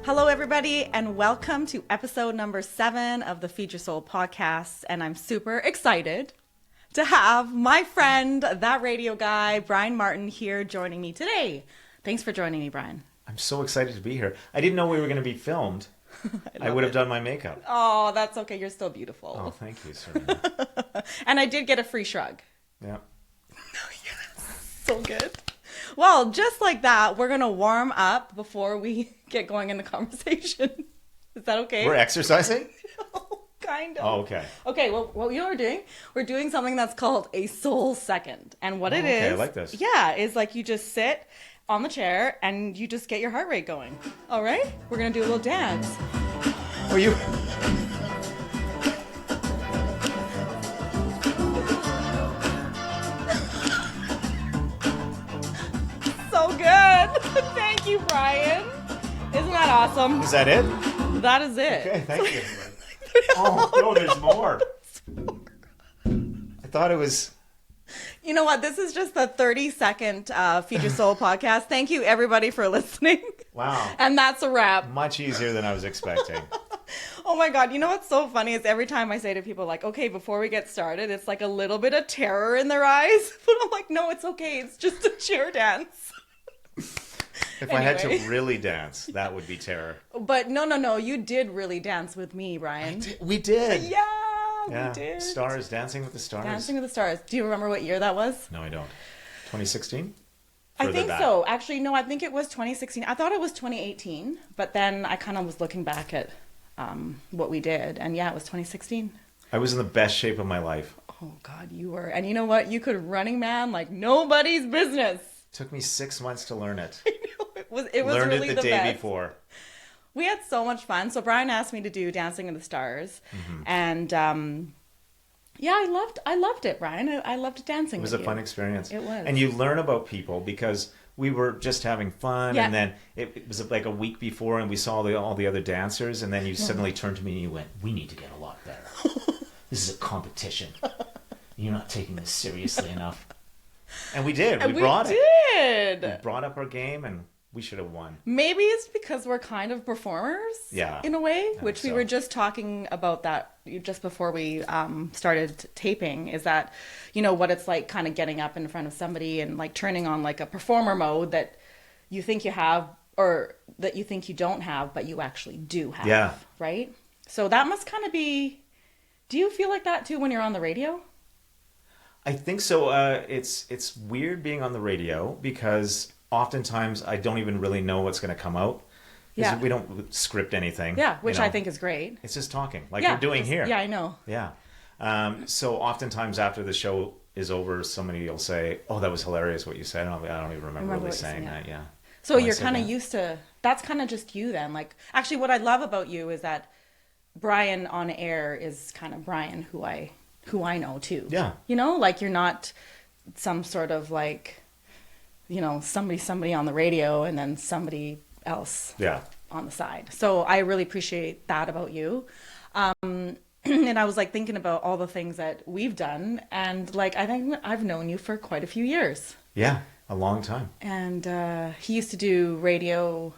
Hello, everybody, and welcome to episode number 7 of the Feed Your Soul podcast. And I'm super excited to have my friend, that radio guy, Brian Martin, here joining me today. Thanks for joining me, Brian. I'm so excited to be here. I didn't know we were going to be filmed. I would have done my makeup. Oh, that's okay. You're still beautiful. Oh, thank you, sir. And I did get a free shrug. Yeah. Yes. So good. Well, just like that, we're going to warm up before we get going in the conversation. Is that okay? We're exercising? Kind of. Oh, okay. Okay, well, what we're doing something that's called a soul second. And what it is... Okay, I like this. Yeah, is like you just sit on the chair and you just get your heart rate going. All right? We're going to do a little dance. Are you... So good. Thank you, Brian. Isn't that awesome? Is that it? That is it. Okay, thank you. Oh, no, there's more. I thought it was... You know what? This is just the 30-second Feed Your Soul podcast. Thank you, everybody, for listening. Wow. And that's a wrap. Much easier than I was expecting. Oh my God. You know what's so funny is every time I say to people like, okay, before we get started, it's like a little bit of terror in their eyes. But I'm like, no, it's okay. It's just a chair dance. If I had to really dance, that would be terror. But no. You did really dance with me, Brian. We did. Yeah, we did. Stars, Dancing with the Stars. Dancing with the Stars. Do you remember what year that was? No, I don't. 2016? I think so. Actually, no, I think it was 2016. I thought it was 2018, but then I kind of was looking back at what we did, and yeah, it was 2016. I was in the best shape of my life. Oh, God, you were. And you know what? You could Running Man like nobody's business. Took me 6 months to learn it. I know, it was Learned really it the day best. before. We had so much fun. So Brian asked me to do Dancing with the Stars, and yeah, I loved it, Brian. I loved dancing. It was with a you. fun experience. It was. And you learn about people because we were just having fun, Yeah. and then it was like a week before, and we saw all the other dancers, and then you suddenly turned to me and you went, "We need to get a lot better. This is a competition. You're not taking this seriously enough." And we did. We brought it. We brought up our game, and we should have won. Maybe it's because we're kind of performers, in a way, which we were just talking about that just before we started taping, is that, you know, what it's like kind of getting up in front of somebody and like turning on like a performer mode that you think you have or that you think you don't have, but you actually do have. Yeah. Right? So that must kind of be, do you feel like that too when you're on the radio? I think so. It's weird being on the radio because oftentimes I don't even really know what's going to come out. Yeah. We don't script anything. Yeah, which you know? I think is great. It's just talking, like we're doing here. Yeah, I know. Yeah. So oftentimes after the show is over, somebody will say, "Oh, that was hilarious what you said." And I don't even remember really saying that. Yeah. So you're kind of used to, that's kind of just you then. Like, actually what I love about you is that Brian on air is kind of Brian who I know too. Yeah. You know, like you're not some sort of like, you know, somebody on the radio and then somebody else on the side. So I really appreciate that about you. And I was like thinking about all the things that we've done, and like I think I've known you for quite a few years. Yeah, a long time. And he used to do radio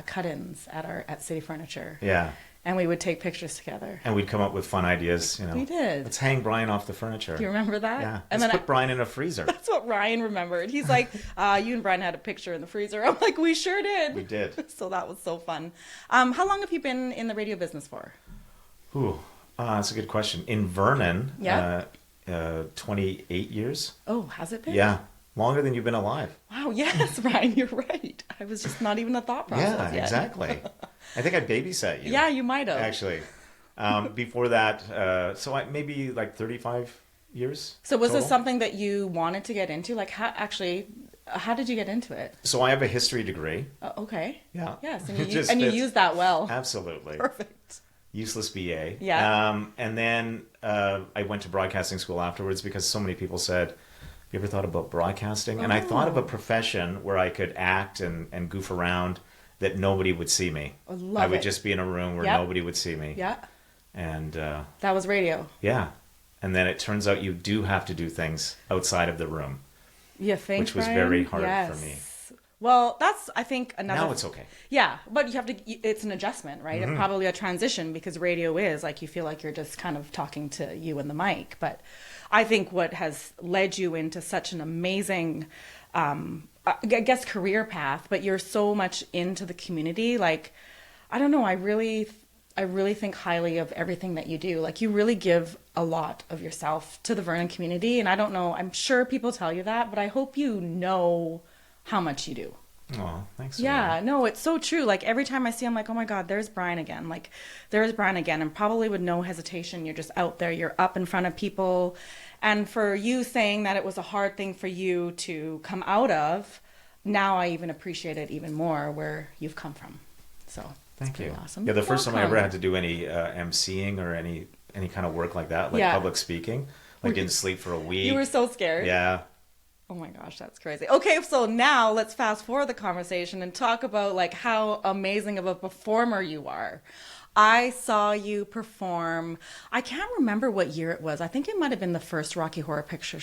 cut-ins at City Furniture. Yeah. And we would take pictures together. And we'd come up with fun ideas, you know. We did. Let's hang Brian off the furniture. Do you remember that? Yeah. And Let's then put Brian in a freezer. That's what Ryan remembered. He's like, you and Brian had a picture in the freezer. I'm like, we sure did. We did. So that was so fun. How long have you been in the radio business for? Ooh, that's a good question. In Vernon, 28 years. Oh, has it been? Yeah. Longer than you've been alive. Wow, yes, Ryan, you're right. I was just not even a thought process yet. Exactly. I think I babysat you. Yeah, you might have. Actually. Before that, maybe like 35 years. So was total. this something that you wanted to get into? Like, how did you get into it? So I have a history degree. Okay. Yeah. Yes, and It you use that well. Absolutely. Perfect. Useless BA. Yeah. And then I went to broadcasting school afterwards because so many people said, you ever thought about broadcasting? And I thought of a profession where I could act and goof around that nobody would see me. I would just be in a room where nobody would see me. Yeah. And that was radio. Yeah. And then it turns out you do have to do things outside of the room. You think, which was Brian? very hard for me. Well, that's, I think, another... Now it's okay. Yeah, but you have to... It's an adjustment, right? It's probably a transition because radio is, like, you feel like you're just kind of talking to you and the mic. But I think what has led you into such an amazing, I guess, career path, but you're so much into the community. Like, I don't know, I really think highly of everything that you do. Like, you really give a lot of yourself to the Vernon community. And I don't know, I'm sure people tell you that, but I hope you know how much you do. Oh, thanks. Yeah, no, it's so true. Like, every time I see him, like, oh my God, there's Brian again. Like, there's Brian again. And probably with no hesitation, you're just out there, you're up in front of people. And for you saying that it was a hard thing for you to come out of, now I even appreciate it even more where you've come from. So thank you. Awesome. Yeah, the first time I ever had to do any emceeing or any kind of work like that, like public speaking, like didn't sleep for a week. You were so scared. Yeah. Oh my gosh, that's crazy. Okay, so now let's fast forward the conversation and talk about like how amazing of a performer you are. I saw you perform. I can't remember what year it was. I think it might have been the first Rocky Horror Picture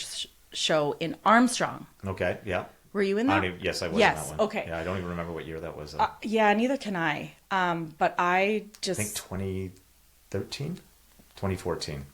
Show in Armstrong. Okay, yeah. Were you in that? Yes, I was yes, in that one. Okay. Yeah, I don't even remember what year that was. Yeah, neither can I. But I just... I think 2013? 2014.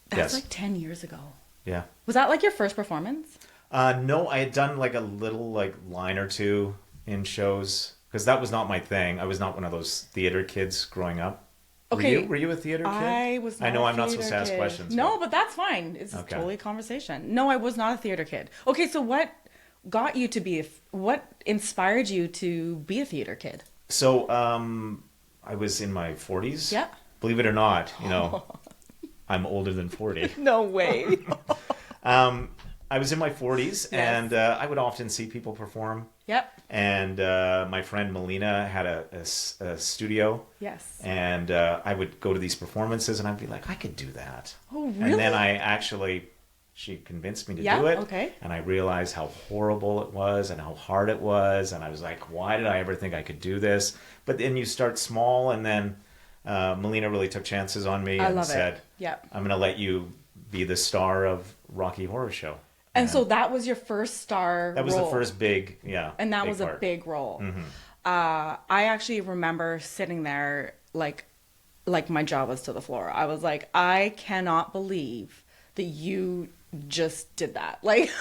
That's like 10 years ago. Yeah. Was that like your first performance? No, I had done like a little like line or two in shows because that was not my thing. I was not one of those theater kids growing up. Okay. Were you a theater kid? I was not I know a I'm not supposed to ask kid. questions. No, but that's fine. It's Okay. totally a conversation. No, I was not a theater kid. Okay, so what got you to be what inspired you to be a theater kid? So, I was in my 40s. Yeah. Believe it or not, I'm older than 40. No way. I was in my 40s, and I would often see people perform. Yep. And my friend Melina had a studio. Yes. And I would go to these performances, and I'd be like, I could do that. Oh, really? And then she convinced me to do it. Okay. And I realized how horrible it was and how hard it was. And I was like, why did I ever think I could do this? But then you start small, and then Melina really took chances on me and said, Yep. I'm going to let you be the star of Rocky Horror Show. And so that was your first star That was role. the first big, And that big was part. a big role. Mm-hmm. I actually remember sitting there like my jaw was to the floor. I was like, I cannot believe that you just did that. Like,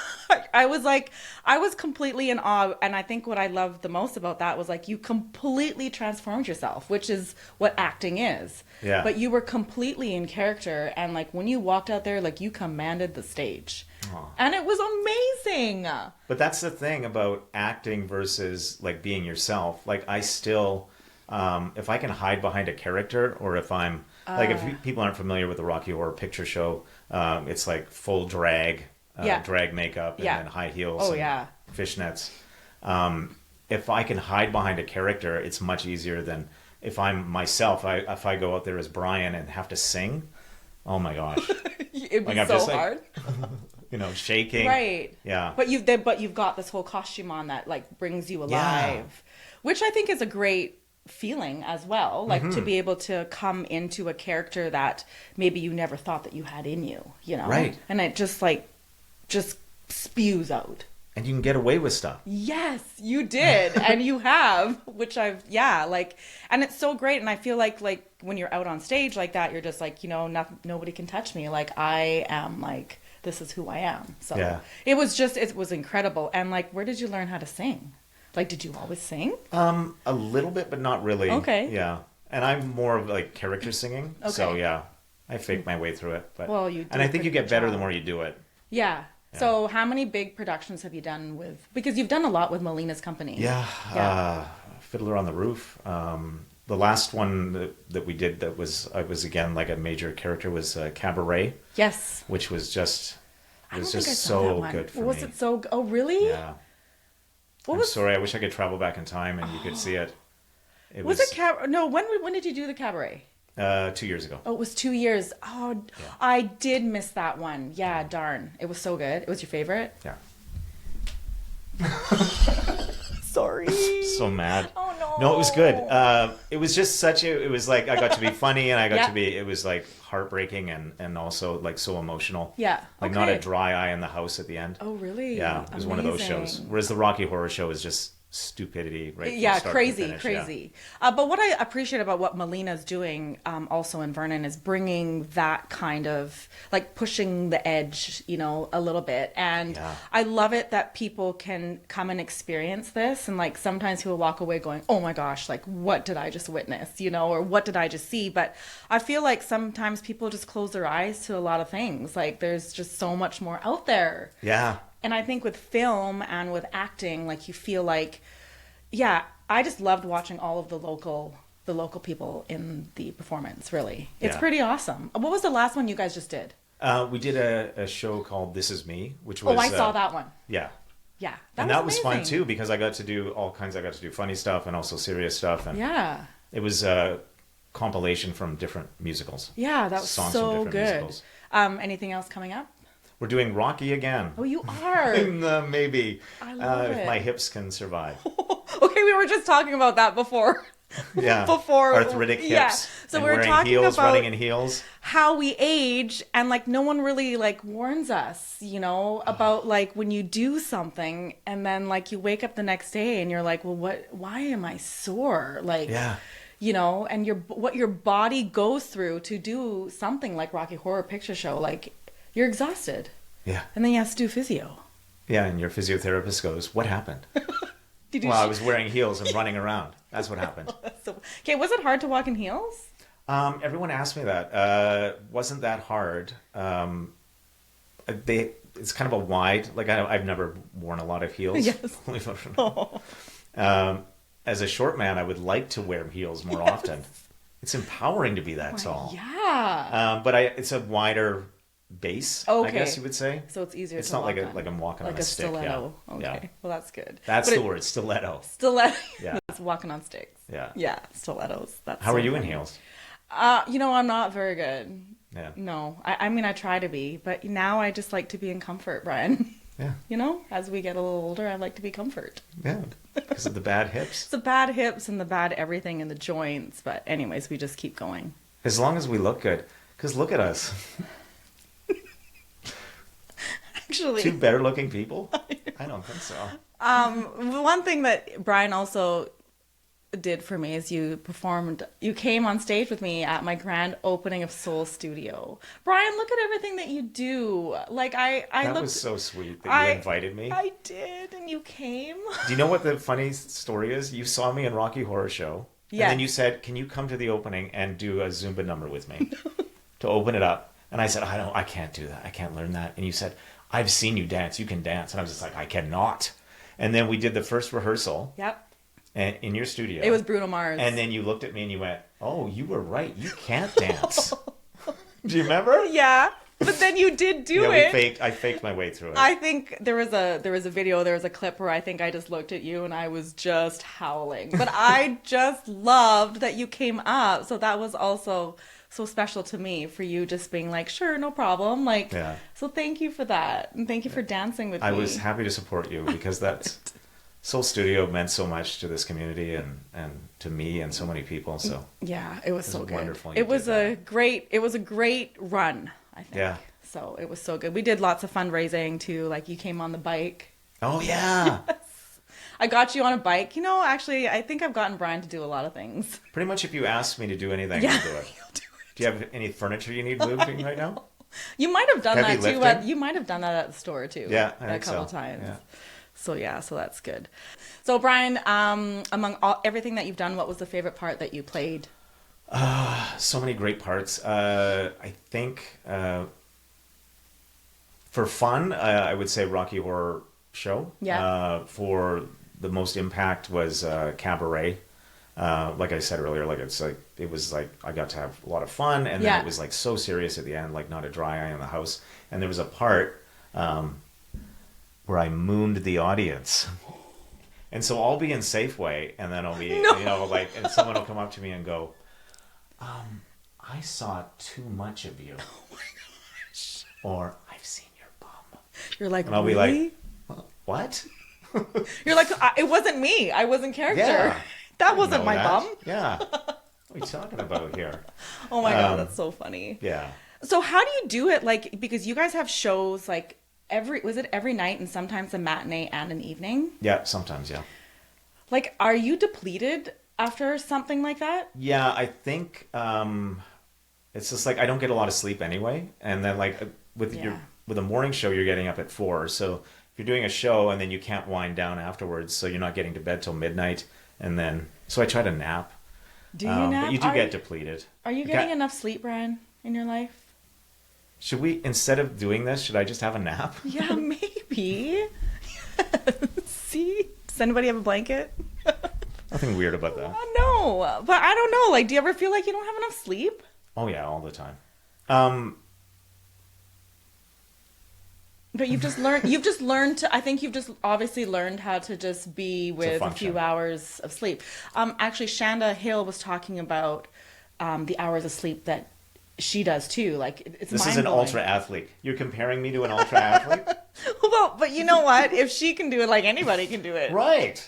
I was completely in awe. And I think what I loved the most about that was like, you completely transformed yourself, which is what acting is. Yeah. But you were completely in character. And like, when you walked out there, like you commanded the stage. Aww. And it was amazing. But that's the thing about acting versus like being yourself. Like I still, if I can hide behind a character, or if I'm like, if people aren't familiar with the Rocky Horror Picture Show, it's like full drag, drag makeup, and then high heels, and fishnets. If I can hide behind a character, it's much easier than if I'm myself. If I go out there as Brian and have to sing, oh my gosh, It'd be like, so hard. Shaking. Right. Yeah. But you've got this whole costume on that like brings you alive, which I think is a great feeling as well. Like to be able to come into a character that maybe you never thought that you had in you, Right. And it just spews out. And you can get away with stuff. Yes, you did. And you have, which and it's so great. And I feel like when you're out on stage like that, you're just like, nobody can touch me. Like I am like, this is who I am. So it was incredible. And like, where did you learn how to sing? Like, did you always sing? A little bit, but not really. Okay. Yeah. And I'm more of like character singing. Okay. So yeah, I fake my way through it. But and I think you get better the more you do it. Yeah. So how many big productions have you done with, because you've done a lot with Melina's company. Yeah. Fiddler on the Roof. The last one that we did I was again like a major character was Cabaret. Yes. Which was just so good for me. Was it so? Oh, really? Yeah. Sorry. I wish I could travel back in time and you could see it. Was it No. When did you do the Cabaret? 2 years ago. Oh, it was 2 years. Oh, yeah. I did miss that one. Yeah, darn. It was so good. It was your favorite? Yeah. Sorry. So mad. Oh, no. No, it was good. It was just it was like, I got to be funny and I got to be, it was like heartbreaking and also like so emotional. Yeah. Like not a dry eye in the house at the end. Oh, really? Yeah. It was one of those shows. Whereas the Rocky Horror Show is just stupidity, right? Yeah, From start to crazy, finish, crazy. But what I appreciate about what Melina's doing also in Vernon is bringing that kind of, like, pushing the edge, you know, a little bit. And Yeah. I love it that people can come and experience this. And, like, sometimes people walk away going, oh my gosh, like, what did I just witness, you know, or what did I just see? But I feel like sometimes people just close their eyes to a lot of things. Like, there's just so much more out there. Yeah. And I think with film and with acting, like, you feel like, yeah, I just loved watching all of the local people in the performance, really. It's pretty awesome. What was the last one you guys just did? We did a show called This Is Me, which was... Oh, I saw that one. Yeah. Yeah. That was fun, too, because I got to do all kinds. I got to do funny stuff and also serious stuff. And yeah. It was a compilation from different musicals. Yeah, that was songs so from different good. Musicals. Anything else coming up? We're doing Rocky again. Oh, you are? Maybe. I love if it. my hips can survive. Okay, we were just talking about that before. Yeah. Before arthritic hips. Yeah. So and we were wearing talking heels, about running in heels. how we age, and like no one really like warns us, you know, about like when you do something and then like you wake up the next day and you're like, well, why am I sore? Like, Yeah. you know, and what your body goes through to do something like Rocky Horror Picture Show, like you're exhausted. Yeah. And then you have to do physio. Yeah, and your physiotherapist goes, what happened? Did you Well, I was wearing heels and running around. That's what happened. Okay, was it hard to walk in heels? Everyone asked me that. Wasn't that hard? It's kind of a wide, like I've never worn a lot of heels. Yes. As a short man, I would like to wear heels more often. It's empowering to be that tall. Yeah. But it's a wider base, I guess you would say. So it's easier It's to not walk like on. like I'm walking like on a stick. stiletto. Yeah. Okay. Yeah. Well, that's good. That's But the word, stiletto. Stiletto. Yeah. It's walking on sticks. Yeah. Yeah, stilettos. That's How so are you in funny. heels? You know, I'm not very good. Yeah. No. I mean, I try to be, but now I just like to be in comfort, Brian. Yeah. You know, as we get a little older, I like to be comfort. Yeah. Because of the bad hips. It's the bad hips and the bad everything in the joints. But anyways, we just keep going. As long as we look good. Because look at us. Actually. Two better looking people? I don't think so. One thing that Brian also did for me is you came on stage with me at my grand opening of Soul Studio. Brian, look at everything that you do. Like That was so sweet that you invited me. I did, and you came. Do you know what the funny story is? You saw me in Rocky Horror Show. Yeah. And then you said, can you come to the opening and do a Zumba number with me to open it up? And I said, I can't do that. I can't learn that. And you said, I've seen you dance. You can dance. And I was just like, I cannot. And then we did the first rehearsal. Yep. And in your studio. It was Bruno Mars. And then you looked at me and you went, oh, you were right. You can't dance. Do you remember? Yeah. But then you did do it. I faked my way through it. I think there was a video, there was a clip where I think I just looked at you and I was just howling. But I just loved that you came up. So that was also so special to me, for you just being like, sure, no problem. Like, yeah. So thank you for that. And thank you for dancing with me. I was happy to support you because that's Soul Studio meant so much to this community and to me and so many people. So yeah, it was so good. Wonderful. It was a great run, I think. Yeah. So it was so good. We did lots of fundraising too. Like, you came on the bike. Oh yeah. Yes. I got you on a bike. You know, actually, I think I've gotten Brian to do a lot of things. Pretty much, if you asked me to do anything, Yeah, I'll do it. you'll do it. Do you have any furniture you need moving right now? You might have done Heavy that too. lifting? You might have done that at the store too. Yeah, I a think couple so. times. Yeah. So that's good. So Brian, among everything that you've done, what was the favorite part that you played? So many great parts. I think for fun, I would say Rocky Horror Show. Yeah. For the most impact was Cabaret. Like I said earlier, it was like I got to have a lot of fun, and then it was like so serious at the end, like not a dry eye in the house. And there was a part where I mooned the audience. And so I'll be in Safeway, and then I'll be, and someone will come up to me and go, I saw too much of you. Oh my gosh. Or, I've seen your bum. You're like, and I'll really? be like, what? You're like, it wasn't me. I was in character. Yeah. That wasn't my bum. Yeah. What are you talking about here? Oh my God, that's so funny. Yeah. So how do you do it? Like, because you guys have shows like every night and sometimes a matinee and an evening? Yeah, sometimes, yeah. Like, are you depleted after something like that? Yeah, I think it's just like I don't get a lot of sleep anyway, and then like with a morning show, you're getting up at 4, so if you're doing a show and then you can't wind down afterwards, so you're not getting to bed till midnight, and then so I try to nap. Do you nap? But you do get depleted. Are you getting enough sleep, Brian, in your life? Should we, instead of doing this, should I just have a nap? Yeah, maybe. See? Does anybody have a blanket? Nothing weird about that. No, but I don't know. Like, do you ever feel like you don't have enough sleep? Oh yeah, all the time. But you've just learned to, I think you've just obviously learned how to just be with a few hours of sleep. Actually, Shanda Hill was talking about the hours of sleep that she does too. Like, it's This is an ultra athlete. You're comparing me to an ultra athlete? Well, but you know what? If she can do it, like, anybody can do it. Right.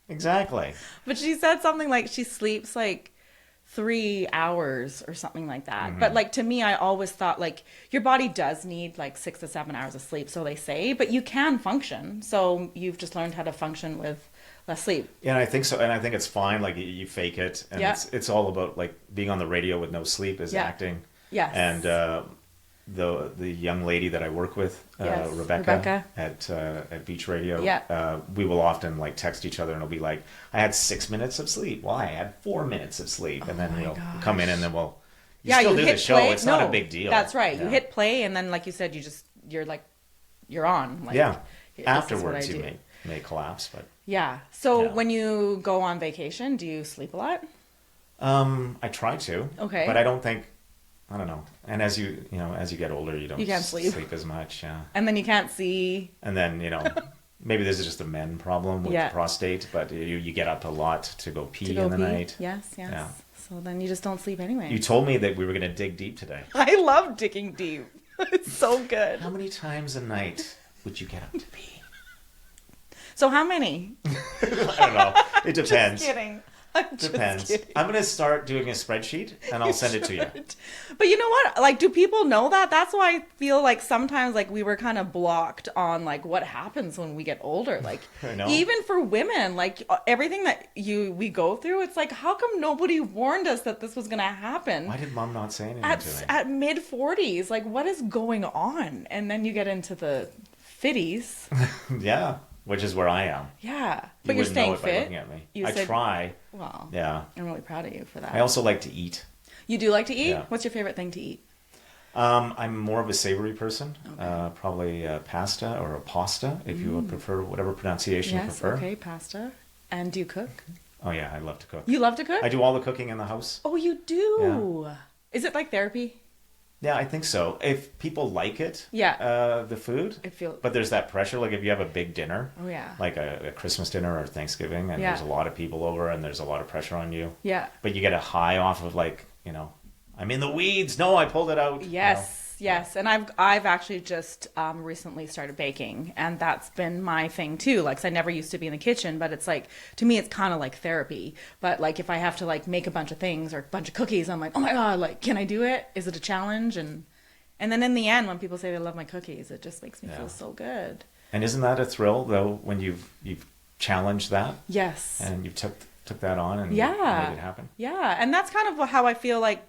Exactly. But she said something like she sleeps like 3 hours or something like that. But like, to me, I always thought like your body does need like 6 to 7 hours of sleep, so they say, but you can function. So you've just learned how to function with less sleep. Yeah, and I think so, and I think it's fine. Like you fake it, and it's all about like being on the radio with no sleep is acting. Yes. And the young lady that I work with, Rebecca at Beach Radio, we will often like text each other, and it'll be like, I had 6 minutes of sleep. Well, I had 4 minutes of sleep, and then we'll come in, and then we'll still do the show. Play. It's not a big deal. That's right. You hit play, and then like you said, you're on. Like, afterwards you may collapse, but So when you go on vacation, do you sleep a lot? I try to. Okay. But I don't think. I don't know. And as you get older, you can't sleep as much. Yeah. And then you can't see. And then, maybe this is just a men problem with the prostate, but you get up a lot to go pee in the night. Yes. Yeah. So then you just don't sleep anyway. You told me that we were going to dig deep today. I love digging deep. It's so good. How many times a night would you get up to pee? So how many? I don't know. It depends. Just kidding. Depends. I'm going to start doing a spreadsheet, and I'll send it to you. But you know what? Like, do people know that? That's why I feel like sometimes, like, we were kind of blocked on, like, what happens when we get older. Like, even for women, like, everything that we go through, it's like, how come nobody warned us that this was going to happen? Why did Mom not say anything to me? At mid-40s, like, what is going on? And then you get into the 50s. Yeah. Which is where I am. Yeah. But you're staying fit. By looking at me. I try. Well, yeah. I'm really proud of you for that. I also like to eat. You do like to eat? Yeah. What's your favorite thing to eat? I'm more of a savory person. Okay. Probably pasta or a pasta, if you would prefer, whatever pronunciation you prefer. Yes, okay, pasta. And do you cook? Oh, yeah, I love to cook. You love to cook? I do all the cooking in the house. Oh, you do? Yeah. Is it like therapy? Yeah, I think so. If people like it, the food, but there's that pressure. Like if you have a big dinner, like a Christmas dinner or Thanksgiving, and there's a lot of people over, and there's a lot of pressure on you. Yeah. But you get a high off of like, I'm in the weeds. No, I pulled it out. Yes. Yes, and I've actually just recently started baking, and that's been my thing too. Like, 'cause I never used to be in the kitchen, but it's like, to me, it's kind of like therapy. But like, if I have to like make a bunch of things or a bunch of cookies, I'm like, oh my god, like, can I do it? Is it a challenge? And then in the end, when people say they love my cookies, it just makes me feel so good. And isn't that a thrill though when you've challenged that? Yes. And you took that on and made it happen. Yeah, and that's kind of how I feel like.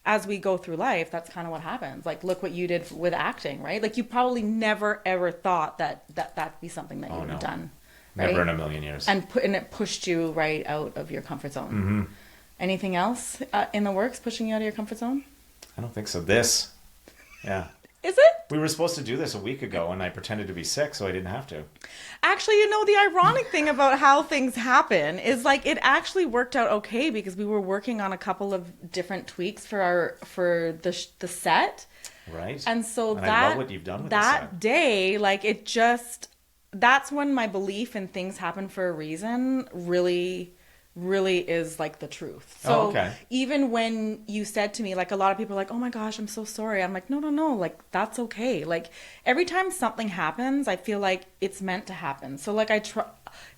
As we go through life, that's kind of what happens. Like, look what you did with acting, right? Like, you probably never, ever thought that'd be something that you would have done. Right? Never in a million years. And it pushed you right out of your comfort zone. Mm-hmm. Anything else in the works pushing you out of your comfort zone? I don't think so. This. Yeah. Is it? We were supposed to do this a week ago, and I pretended to be sick, so I didn't have to. Actually, the ironic thing about how things happen is, like, it actually worked out okay because we were working on a couple of different tweaks for the set. Right. And so I love what you've done with that day, like, that's when my belief in things happen for a reason really is like the truth. So even when you said to me, like, a lot of people are like, oh my gosh, I'm so sorry. I'm like, no, like, that's okay. Like, every time something happens, I feel like it's meant to happen. So like,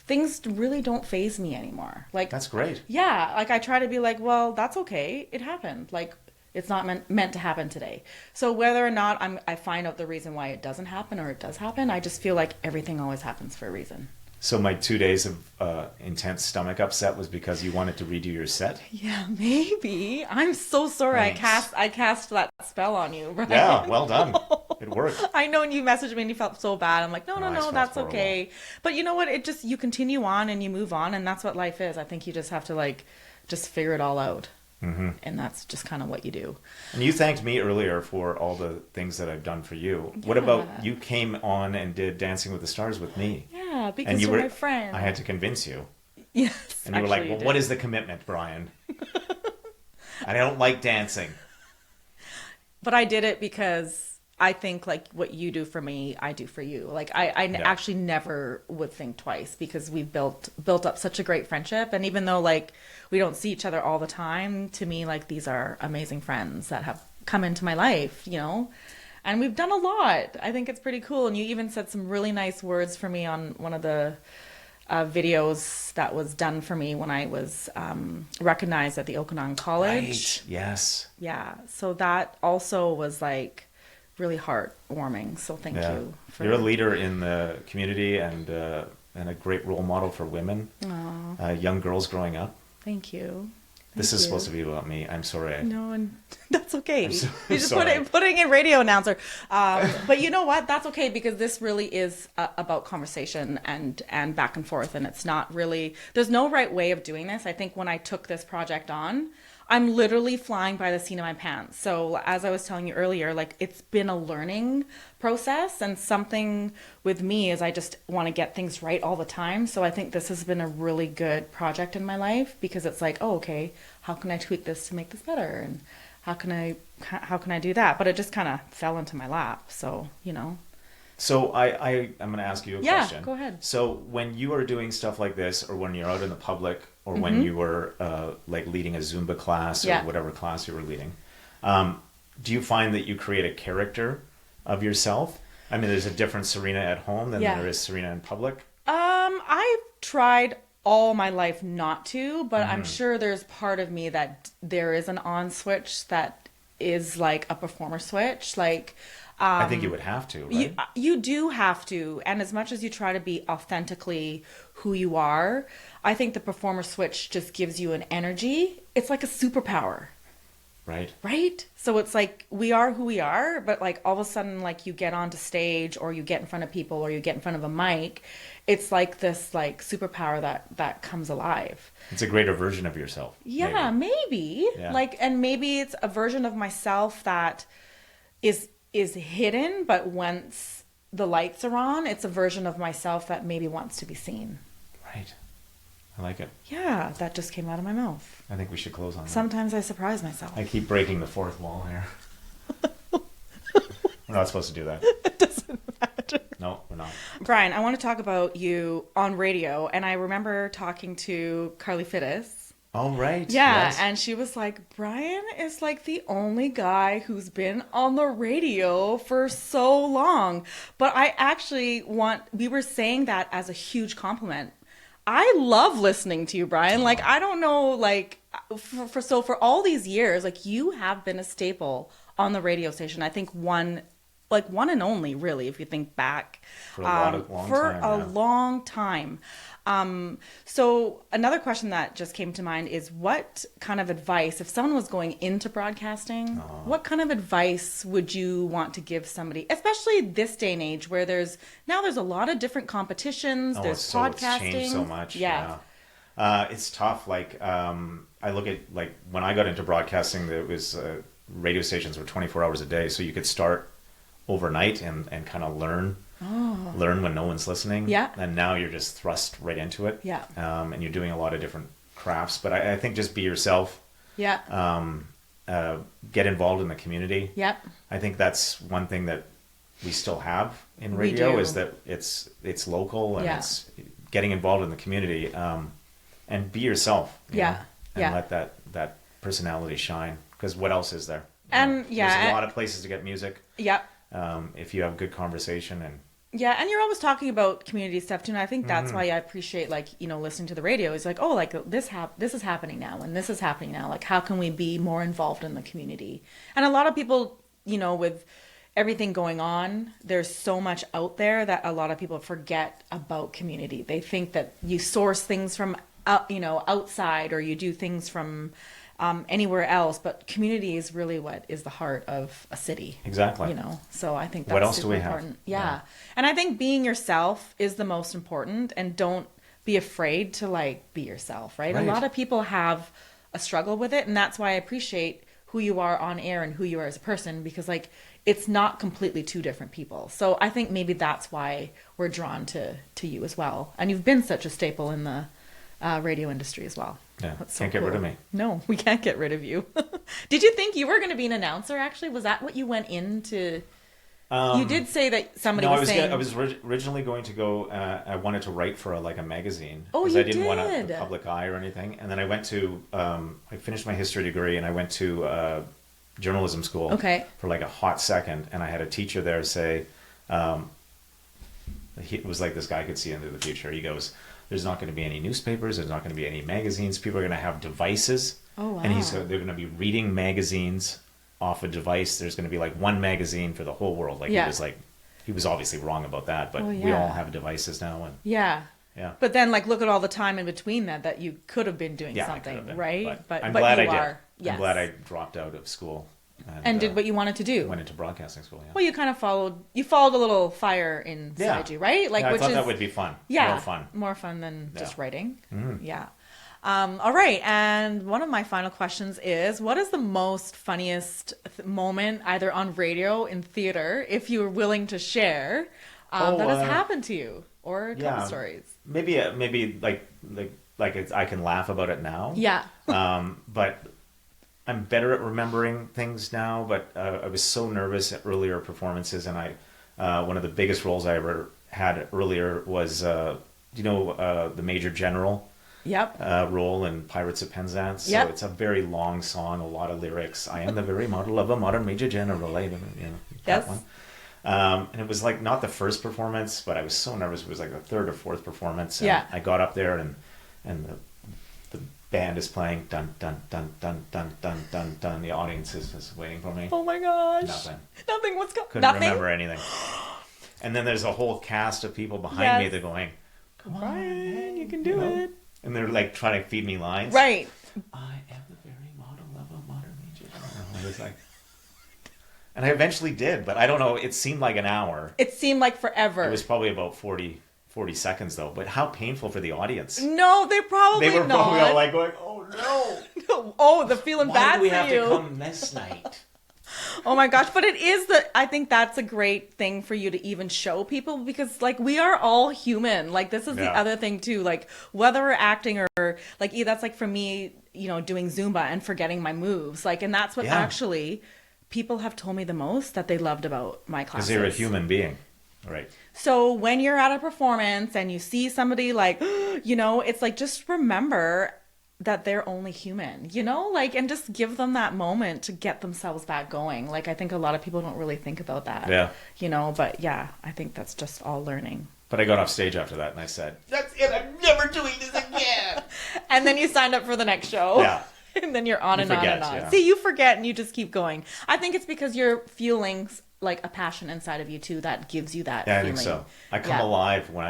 things really don't faze me anymore. Like, that's great. Yeah. Like, I try to be like, well, that's okay. It happened. Like, it's not meant to happen today. So whether or not I find out the reason why it doesn't happen or it does happen, I just feel like everything always happens for a reason. So my 2 days of intense stomach upset was because you wanted to redo your set? Yeah, maybe. I'm so sorry. Thanks. I cast that spell on you, right? Yeah, well done. It worked. I know, and you messaged me and you felt so bad. I'm like, no, No, no, I no, felt that's horrible. okay. But you know what? It just, you continue on and you move on, and that's what life is. I think you just have to like just figure it all out. Mm-hmm. And that's just kind of what you do. And you thanked me earlier for all the things that I've done for you. Yeah. What about you came on and did Dancing with the Stars with me? Yeah, because you're my friend. I had to convince you. Yes. And you were like, well, what is the commitment, Brian? I don't like dancing. But I did it because I think like what you do for me, I do for you. Like I actually never would think twice, because we've built up such a great friendship. And even though like we don't see each other all the time, to me, like these are amazing friends that have come into my life, you know, and we've done a lot. I think it's pretty cool. And you even said some really nice words for me on one of the videos that was done for me when I was recognized at the Okanagan College. Right. Yes. Yeah. So that also was like really heartwarming. So thank you. You're a leader in the community and a great role model for women, young girls growing up. Thank you. This is supposed to be about me. I'm sorry. No, and that's okay. I'm You just sorry. putting in radio announcer. But you know what? That's okay, because this really is about conversation and back and forth. And it's not really, there's no right way of doing this. I think when I took this project on, I'm literally flying by the seat of my pants. So as I was telling you earlier, like it's been a learning process, and something with me is I just want to get things right all the time. So I think this has been a really good project in my life, because it's like, oh, okay, how can I tweak this to make this better? And how can I do that? But it just kind of fell into my lap. So, you know. So I'm going to ask you a question. Yeah, go ahead. So when you are doing stuff like this, or when you're out in the public, or when you were like leading a Zumba class or whatever class you were leading, do you find that you create a character of yourself? I mean, there's a different Serena at home than there is Serena in public. I've tried all my life not to, but I'm sure there's part of me that there is an on switch that is like a performer switch. Like, I think you would have to, right? You do have to. And as much as you try to be authentically who you are, I think the performer switch just gives you an energy. It's like a superpower. Right. Right? So it's like we are who we are, but like all of a sudden, like you get onto stage, or you get in front of people, or you get in front of a mic. It's like this like superpower that comes alive. It's a greater version of yourself. Yeah, maybe. Yeah. Like, and maybe it's a version of myself that is hidden, but once the lights are on, it's a version of myself that maybe wants to be seen. Right. I like it. Yeah, that just came out of my mouth. I think we should close on that. Sometimes I surprise myself. I keep breaking the fourth wall here. We're not supposed to do that. It doesn't matter. No, we're not. Brian, I want to talk about you on radio, and I remember talking to Carly Fittis. Oh, right. Yeah, yes. and she was like, Brian is like the only guy who's been on the radio for so long. But I actually we were saying that as a huge compliment. I love listening to you, Brian. Like, I don't know, like, for all these years, like, you have been a staple on the radio station. I think one and only, really, if you think back. For a long time. So another question that just came to mind is, what kind of advice, if someone was going into broadcasting, what kind of advice would you want to give somebody, especially this day and age where there's a lot of different competitions, there's podcasting. It's changed so much. Yeah. It's tough. Like, I look at, like, when I got into broadcasting, there was radio stations were 24 hours a day, so you could start overnight and kind of learn when no one's listening. Yeah. And now you're just thrust right into it. Yeah. And you're doing a lot of different crafts. But I think just be yourself. Yeah. Get involved in the community. Yep. I think that's one thing that we still have in radio, is that it's local, and it's getting involved in the community, and be yourself. You know, and let that personality shine, because what else is there? And there's a lot of places to get music. Yep. If you have good conversation and you're always talking about community stuff too, and I think that's why I appreciate, like, you know, listening to the radio. It's like, oh, like this is happening now, and this is happening now. Like, how can we be more involved in the community? And a lot of people, you know, with everything going on, there's so much out there that a lot of people forget about community. They think that you source things from outside, or you do things from anywhere else, but community is really what is the heart of a city. Exactly. So I think that's what else super do we important. have? Yeah. And I think being yourself is the most important, and don't be afraid to like be yourself, right? A lot of people have a struggle with it, and that's why I appreciate who you are on air and who you are as a person, because like it's not completely two different people. So I think maybe that's why we're drawn to you as well. And you've been such a staple in the radio industry as well. Yeah, can't get rid of me. No, we can't get rid of you. Did you think you were going to be an announcer, actually? Was that what you went into? You did say that somebody was saying... I was originally going to go... I wanted to write for a magazine. Oh, you did? Because I didn't want the public eye or anything. And then I went to... I finished my history degree, and I went to journalism school for like a hot second. And I had a teacher there say... it was like this guy could see into the future. He goes... There's not going to be any newspapers. There's not going to be any magazines. People are going to have devices. Oh, wow. And they're going to be reading magazines off a device. There's going to be like one magazine for the whole world. He was obviously wrong about that, but we all have devices now. And yeah. But then look at all the time in between that you could have been doing something, right? But I'm glad I did. Yes. I'm glad I dropped out of school. And did what you wanted to do. Went into broadcasting school, yeah. Well, you kind of followed a little fire inside you, right? I thought that would be fun. Yeah. More fun. More fun than just writing. Mm-hmm. Yeah. All right. And one of my final questions is, what is the most funniest moment, either on radio, in theater, if you were willing to share, that has happened to you? Or a couple stories. Maybe like I can laugh about it now. Yeah. But I'm better at remembering things now, but I was so nervous at earlier performances, and one of the biggest roles I ever had earlier was, the Major General role in Pirates of Penzance. Yep. So it's a very long song, a lot of lyrics. I am the very model of a modern Major General. That one. And it was like not the first performance, but I was so nervous. It was like the third or fourth performance. And I got up there, and the band is playing, dun dun dun dun dun dun dun dun. The audience is waiting for me. Oh my gosh! Nothing. What's going? Couldn't remember anything. And then there's a whole cast of people behind me. They're going, "Come on, Brian, you can do it." And they're like trying to feed me lines. Right. I am the very model of a modern Major General. I was like, and I eventually did, but I don't know. It seemed like an hour. It seemed like forever. It was probably about 40 seconds though, but how painful for the audience. No, they were probably all like going, "Oh no." Oh, the feeling bad for you. Why do we have to come this night? Oh my gosh, but I think that's a great thing for you to even show people, because we are all human. This is the other thing too, whether we're acting or that's for me, doing Zumba and forgetting my moves. And that's what actually people have told me the most that they loved about my classes. Because they're a human being. Right. So when you're at a performance and you see somebody it's just remember that they're only human, and just give them that moment to get themselves back going. I think a lot of people don't really think about that. Yeah. But I think that's just all learning. But I got off stage after that and I said, "That's it, I'm never doing this again." And then you signed up for the next show. Yeah. And then you're on and on and on. Yeah. See, you forget and you just keep going. I think it's because you're feeling a passion inside of you too that gives you that feeling. I think so. I come alive when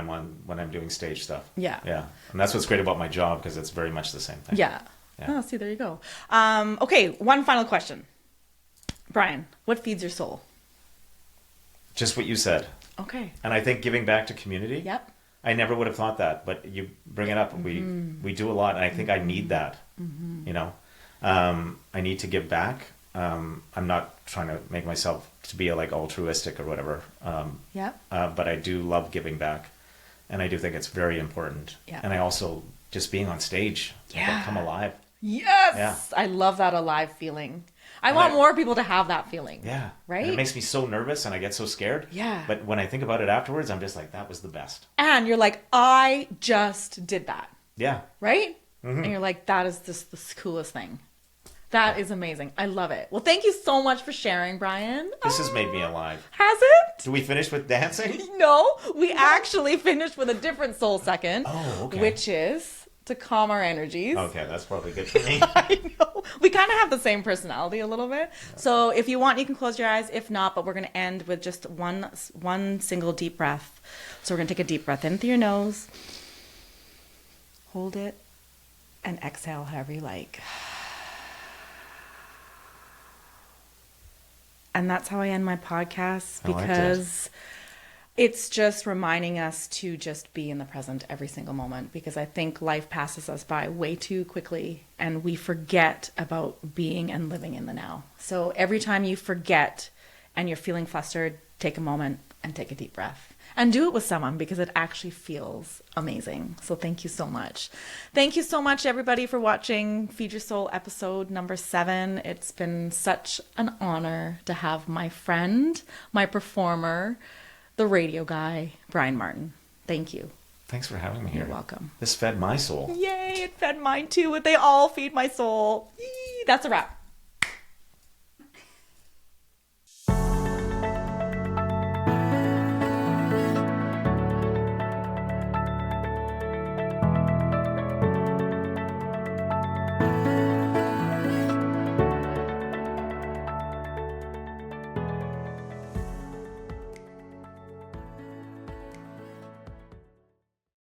I'm doing stage stuff. Yeah. Yeah. And that's what's great about my job, because it's very much the same thing. Yeah. Oh, see, there you go. Okay, one final question. Brian, what feeds your soul? Just what you said. Okay. And I think giving back to community. Yep. I never would have thought that, but you bring it up. We do a lot, and I think I need that. I need to give back. I'm not trying to make myself to be altruistic or whatever. But I do love giving back, and I do think it's very important. Yeah. And I also just being on stage, come alive. Yes. Yeah. I love that alive feeling. I want more people to have that feeling. Yeah. Right? And it makes me so nervous and I get so scared. Yeah. But when I think about it afterwards, I'm just like, that was the best. And you're like, I just did that. Yeah. Right? Mm-hmm. And you're like, that is just the coolest thing. That is amazing. I love it. Well, thank you so much for sharing, Brian. This has made me alive. Has it? Do we finish with dancing? No, we actually finished with a different soul second. Oh, okay. Which is to calm our energies. Okay, that's probably good for me. I know. We kind of have the same personality a little bit. So if you want, you can close your eyes. If not, but we're going to end with just one single deep breath. So we're going to take a deep breath in through your nose. Hold it. And exhale however you like. And that's how I end my podcast, because it's just reminding us to just be in the present every single moment, because I think life passes us by way too quickly and we forget about being and living in the now. So every time you forget and you're feeling flustered, take a moment and take a deep breath. And do it with someone, because it actually feels amazing. So thank you so much. Thank you so much, everybody, for watching Feed Your Soul episode number 7. It's been such an honor to have my friend, my performer, the radio guy, Brian Martin. Thank you. Thanks for having me here. You're welcome. This fed my soul. Yay, it fed mine too. They all feed my soul. Yee, that's a wrap.